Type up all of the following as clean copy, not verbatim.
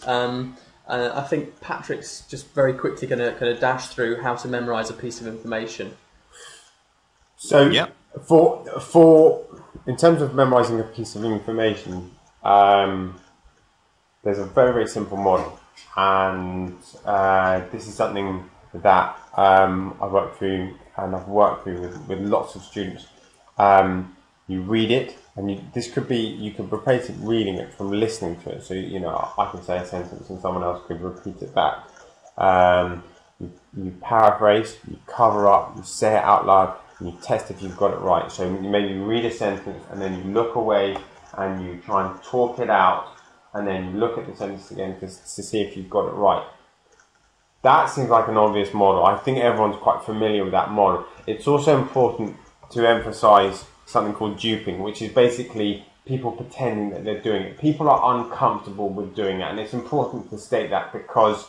I think Patrick's just very quickly going to dash through how to memorise a piece of information. So, in terms of memorising a piece of information, there's a very, very simple model, and this is something that I've worked through with lots of students. You read it, and you could replace it reading it from listening to it. So I can say a sentence and someone else could repeat it back. You paraphrase, you cover up, you say it out loud, and you test if you've got it right. So maybe you read a sentence and then you look away and you try and talk it out, and then you look at the sentence again to see if you've got it right. That seems like an obvious model. I think everyone's quite familiar with that model. It's also important to emphasize something called duping, which is basically people pretending that they're doing it. People are uncomfortable with doing that, and it's important to state that because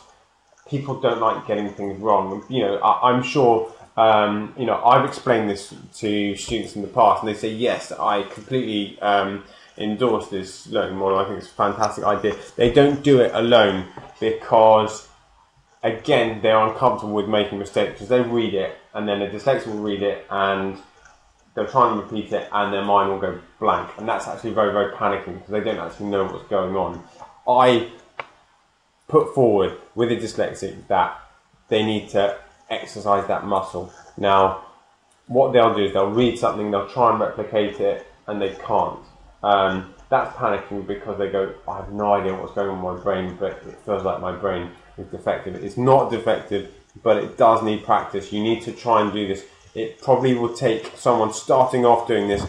people don't like getting things wrong. I'm sure, I've explained this to students in the past, and they say, yes, I completely endorse this learning model. I think it's a fantastic idea. They don't do it alone because, again, they're uncomfortable with making mistakes because they read it, and then a dyslexic will read it, and they'll try and repeat it, and their mind will go blank. And that's actually very, very panicking because they don't actually know what's going on. I put forward with a dyslexic that they need to exercise that muscle. Now, what they'll do is they'll read something, they'll try and replicate it, and they can't. That's panicking because they go, I have no idea what's going on in my brain, but it feels like my brain is defective. It's not defective, but it does need practice. You need to try and do this. It probably will take someone starting off doing this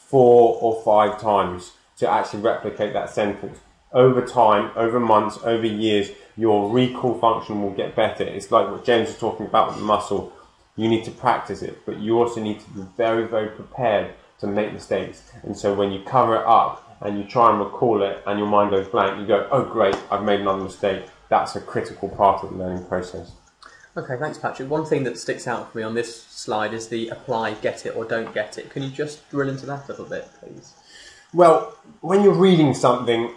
4 or 5 times to actually replicate that sentence. Over time, over months, over years, your recall function will get better. It's like what James was talking about with the muscle. You need to practice it, but you also need to be very, very prepared to make mistakes. And so when you cover it up and you try and recall it and your mind goes blank, you go, oh great, I've made another mistake. That's a critical part of the learning process. Okay, thanks Patrick. One thing that sticks out for me on this slide is the apply, get it or don't get it. Can you just drill into that a little bit, please? Well, when you're reading something,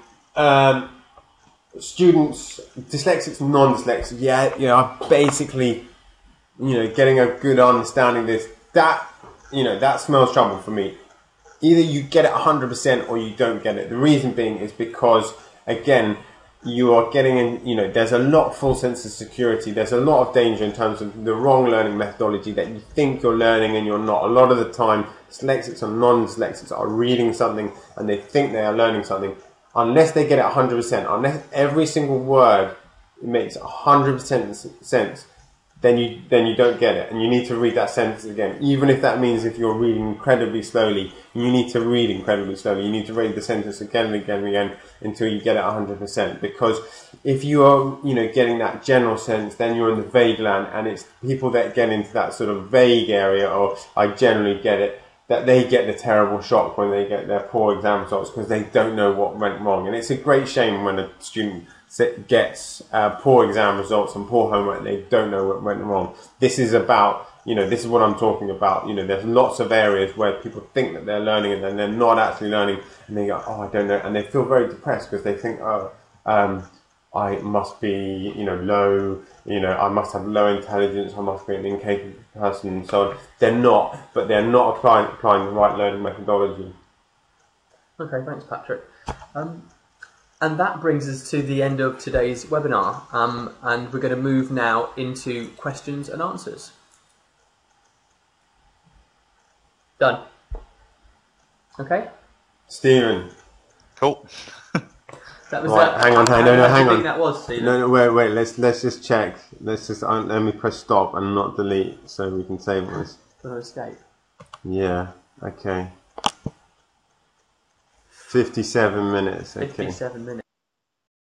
students, dyslexics and non-dyslexics, are basically, getting a good understanding of this. That smells trouble for me. Either you get it 100% or you don't get it. The reason being is because, again, you are getting in, there's a lot of false sense of security. There's a lot of danger in terms of the wrong learning methodology that you think you're learning and you're not. A lot of the time, dyslexics and non-dyslexics are reading something and they think they are learning something. Unless they get it 100%, unless every single word makes 100% sense, then you don't get it, and you need to read that sentence again. Even if that means if you're reading incredibly slowly, you need to read incredibly slowly. You need to read the sentence again and again and again until you get it 100%. Because if you are, getting that general sense, then you're in the vague land, and it's people that get into that sort of vague area, or I generally get it, that they get the terrible shock when they get their poor exam results because they don't know what went wrong. And it's a great shame when a student gets poor exam results and poor homework and they don't know what went wrong. This is about, this is what I'm talking about. There's lots of areas where people think that they're learning and then they're not actually learning, and they go, oh, I don't know. And they feel very depressed because they think, I must be, low, I must have low intelligence, I must be an incapable person, and so on. They're not, but they're not applying the right learning methodology. Okay, thanks, Patrick. And that brings us to the end of today's webinar, and we're going to move now into questions and answers. Done. Okay? Stephen. Cool. That was right, that. Hang on. Hang on. That was, Stephen? No, wait. Let's just check. Let me press stop and not delete so we can save this. For escape. Yeah. Okay. 57 minutes. Okay. 57 minutes.